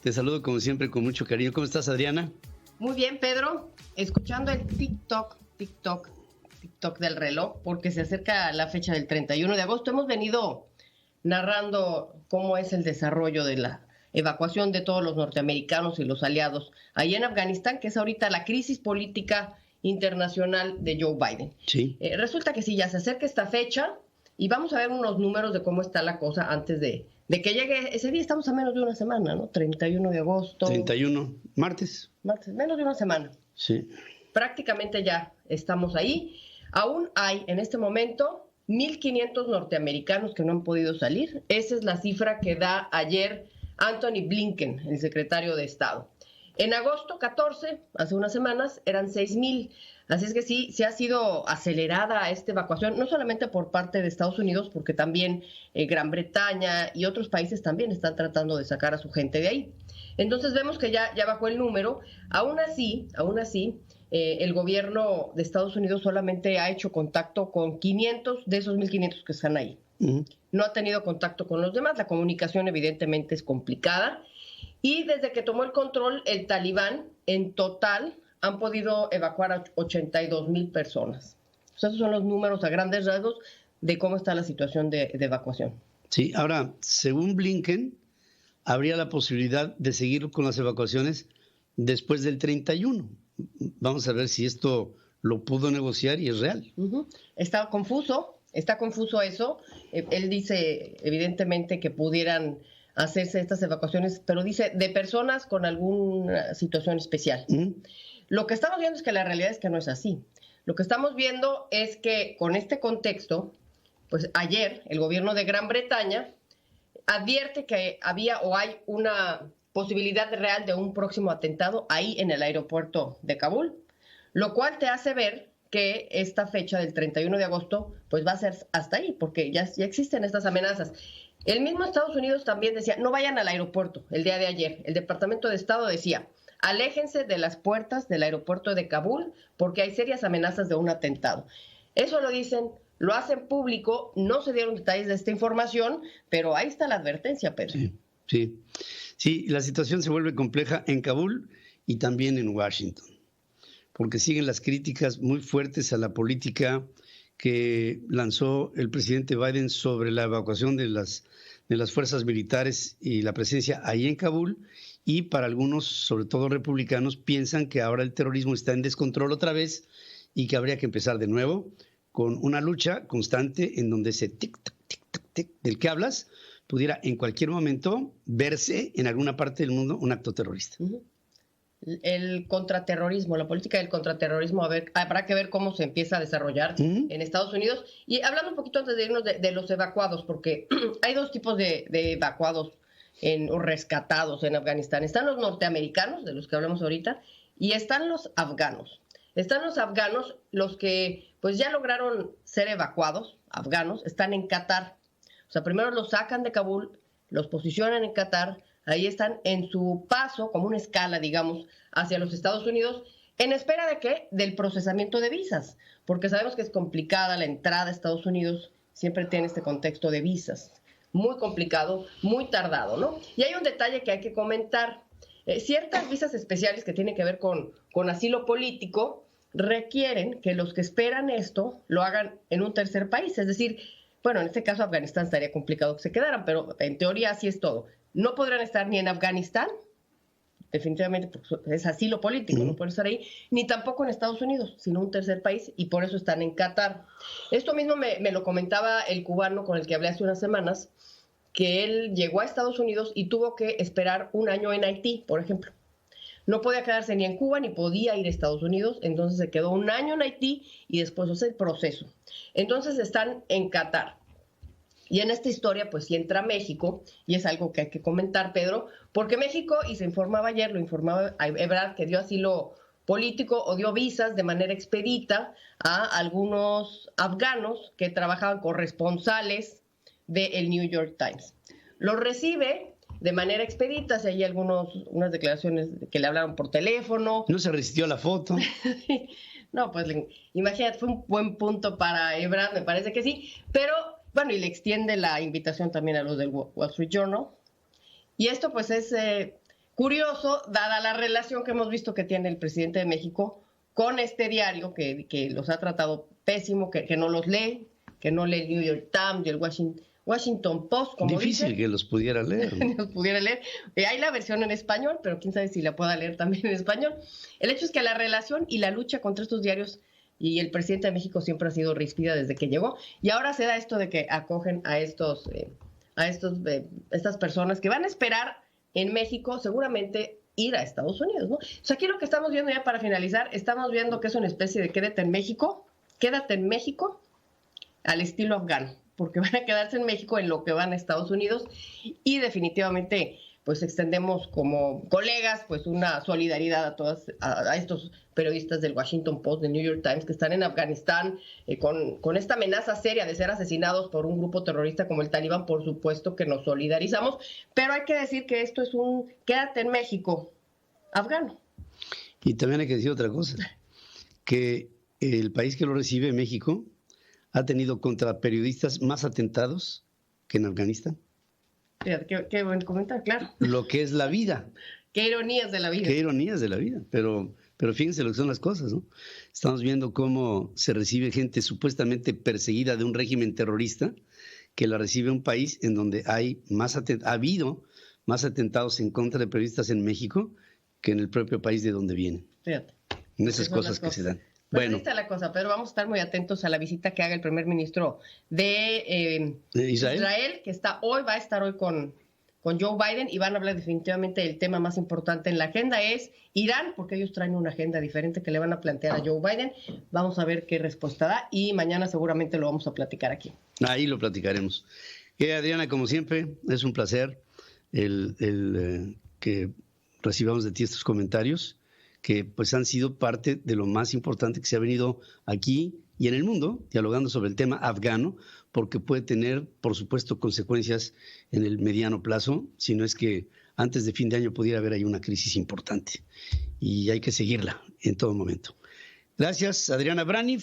Te saludo como siempre con mucho cariño. ¿Cómo estás, Adriana? Muy bien, Pedro. Escuchando el TikTok del reloj, porque se acerca la fecha del 31 de agosto. Hemos venido narrando cómo es el desarrollo de la evacuación de todos los norteamericanos y los aliados ahí en Afganistán, que es ahorita la crisis política internacional de Joe Biden. Sí. Resulta que sí, ya se acerca esta fecha y vamos a ver unos números de cómo está la cosa antes de que llegue ese día. Estamos a menos de una semana, ¿no? 31 de agosto. 31, martes. Menos de una semana. Sí. Prácticamente ya estamos ahí. Aún hay en este momento 1,500 norteamericanos que no han podido salir. Esa es la cifra que da ayer Anthony Blinken, el secretario de Estado. En agosto 14, hace unas semanas, eran 6,000. Así es que sí, se ha sido acelerada esta evacuación, no solamente por parte de Estados Unidos, porque también Gran Bretaña y otros países también están tratando de sacar a su gente de ahí. Entonces vemos que ya bajó el número. Aún así, el gobierno de Estados Unidos solamente ha hecho contacto con 500 de esos 1,500 que están ahí. No ha tenido contacto con los demás. La comunicación evidentemente es complicada. Y desde que tomó el control el Talibán, en total han podido evacuar a 82,000 personas. O sea, esos son los números a grandes rasgos de cómo está la situación de evacuación. Sí, ahora, según Blinken, habría la posibilidad de seguir con las evacuaciones después del 31. Vamos a ver si esto lo pudo negociar y es real. Está confuso eso. Él dice, evidentemente, que pudieran hacerse estas evacuaciones, pero dice de personas con alguna situación especial. Lo que estamos viendo es que la realidad es que no es así. Lo que estamos viendo es que con este contexto, pues ayer el gobierno de Gran Bretaña advierte que había o hay una posibilidad real de un próximo atentado ahí en el aeropuerto de Kabul, lo cual te hace ver que esta fecha del 31 de agosto pues va a ser hasta ahí, porque ya existen estas amenazas. El mismo Estados Unidos también decía, no vayan al aeropuerto el día de ayer. El Departamento de Estado decía, aléjense de las puertas del aeropuerto de Kabul porque hay serias amenazas de un atentado. Eso lo dicen, lo hacen público, no se dieron detalles de esta información, pero ahí está la advertencia, Pedro. Sí, la situación se vuelve compleja en Kabul y también en Washington, porque siguen las críticas muy fuertes a la política que lanzó el presidente Biden sobre la evacuación de las fuerzas militares y la presencia ahí en Kabul, y para algunos, sobre todo republicanos, piensan que ahora el terrorismo está en descontrol otra vez y que habría que empezar de nuevo con una lucha constante en donde ese tic-tac, tic-tac, tic del que hablas pudiera en cualquier momento verse en alguna parte del mundo un acto terrorista. El contraterrorismo, la política del contraterrorismo, habrá que ver cómo se empieza a desarrollar en Estados Unidos. Y hablando un poquito antes de irnos de los evacuados, porque hay dos tipos de evacuados o rescatados en Afganistán. Están los norteamericanos, de los que hablamos ahorita, y están los afganos. Están los afganos, los que pues ya lograron ser evacuados, afganos, están en Qatar. O sea, primero los sacan de Kabul, los posicionan en Qatar. Ahí están en su paso, como una escala, digamos, hacia los Estados Unidos, en espera de ¿qué? Del procesamiento de visas, porque sabemos que es complicada la entrada a Estados Unidos, siempre tiene este contexto de visas, muy complicado, muy tardado, ¿no? Y hay un detalle que hay que comentar. Ciertas visas especiales que tienen que ver con asilo político requieren que los que esperan esto lo hagan en un tercer país, es decir, bueno, en este caso Afganistán estaría complicado que se quedaran, pero en teoría así es todo. No podrán estar ni en Afganistán, definitivamente porque es asilo político, no pueden estar ahí, ni tampoco en Estados Unidos, sino un tercer país, y por eso están en Qatar. Esto mismo me lo comentaba el cubano con el que hablé hace unas semanas, que él llegó a Estados Unidos y tuvo que esperar un año en Haití, por ejemplo. No podía quedarse ni en Cuba ni podía ir a Estados Unidos, entonces se quedó un año en Haití y después es el proceso. Entonces están en Qatar. Y en esta historia, pues sí entra México, y es algo que hay que comentar, Pedro, porque México, y se informaba ayer, lo informaba Ebrard, que dio asilo político o dio visas de manera expedita a algunos afganos que trabajaban corresponsales del New York Times. Los recibe de manera expedita, si hay unas declaraciones que le hablaron por teléfono. ¿No se resistió a la foto? No, pues imagínate, fue un buen punto para Ebrard, me parece que sí, pero bueno, y le extiende la invitación también a los del Wall Street Journal. Y esto pues es curioso, dada la relación que hemos visto que tiene el presidente de México con este diario que los ha tratado pésimo, que no los lee, que no lee el New York Times y el Washington Post, como difícil dicen. Que los pudiera leer. Los pudiera leer. Hay la versión en español, pero quién sabe si la pueda leer también en español. El hecho es que la relación y la lucha contra estos diarios y el presidente de México siempre ha sido ríspida desde que llegó. Y ahora se da esto de que acogen a estas personas que van a esperar en México seguramente ir a Estados Unidos, ¿no? O sea, aquí lo que estamos viendo ya para finalizar, estamos viendo que es una especie de quédate en México al estilo afgano, porque van a quedarse en México en lo que van a Estados Unidos y definitivamente pues extendemos como colegas pues una solidaridad a estos periodistas del Washington Post, del New York Times, que están en Afganistán con esta amenaza seria de ser asesinados por un grupo terrorista como el Talibán. Por supuesto que nos solidarizamos, pero hay que decir que esto es un quédate en México afgano. Y también hay que decir otra cosa, que el país que lo recibe, México, ha tenido contra periodistas más atentados que en Afganistán. Qué buen comentario, claro. Lo que es la vida. Qué ironías de la vida. Qué ironías de la vida, pero fíjense lo que son las cosas, ¿no? Estamos viendo cómo se recibe gente supuestamente perseguida de un régimen terrorista, que la recibe un país en donde ha habido más atentados en contra de periodistas en México que en el propio país de donde vienen. Fíjate. En esas cosas que se dan. Bueno, ahí está la cosa, pero vamos a estar muy atentos a la visita que haga el primer ministro de Israel, que va a estar hoy con Joe Biden, y van a hablar definitivamente del tema más importante en la agenda, es Irán, porque ellos traen una agenda diferente que le van a plantear a Joe Biden. Vamos a ver qué respuesta da y mañana seguramente lo vamos a platicar aquí. Ahí lo platicaremos. Adriana, como siempre, es un placer que recibamos de ti estos comentarios, que pues han sido parte de lo más importante que se ha venido aquí y en el mundo, dialogando sobre el tema afgano, porque puede tener, por supuesto, consecuencias en el mediano plazo, si no es que antes de fin de año pudiera haber ahí una crisis importante. Y hay que seguirla en todo momento. Gracias, Adriana Braniff.